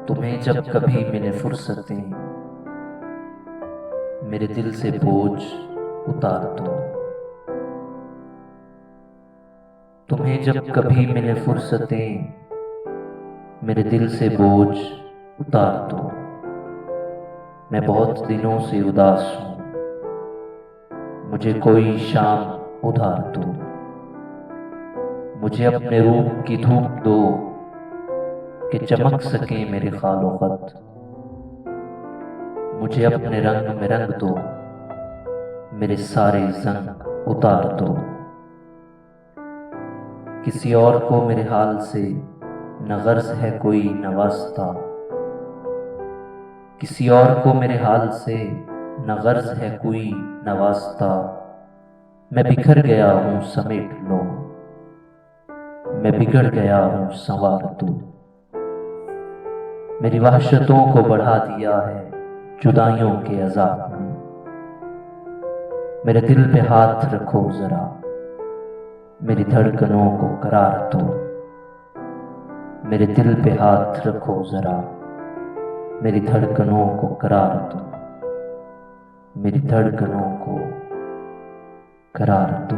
तुम्हें जब कभी मिले फुर्सतें, मेरे दिल से बोझ उतार दो। तुम्हें जब कभी मिले फुर्सतें, मेरे दिल से बोझ उतार दो। मैं बहुत दिनों से उदास हूँ, मुझे कोई शाम उधार दो। मुझे अपने रूप की धूप दो कि चमक सके मेरे खालो खत। मुझे अपने रंग में रंग दो, मेरे सारे जंग उतार दो। किसी और को मेरे हाल से न गर्ज है कोई न वास्ता। किसी और को मेरे हाल से न गर्ज है कोई न वास्ता। मैं बिखर गया हूँ समेट लो, मैं बिगड़ गया हूँ संवार दो। मेरी वहशतों को बढ़ा दिया है जुदाइयों के अज़ाब ने। मेरे दिल पे हाथ रखो जरा, मेरी धड़कनों को करार दो। मेरे दिल पे हाथ रखो जरा, मेरी धड़कनों को करार दो। मेरी धड़कनों को करार दो।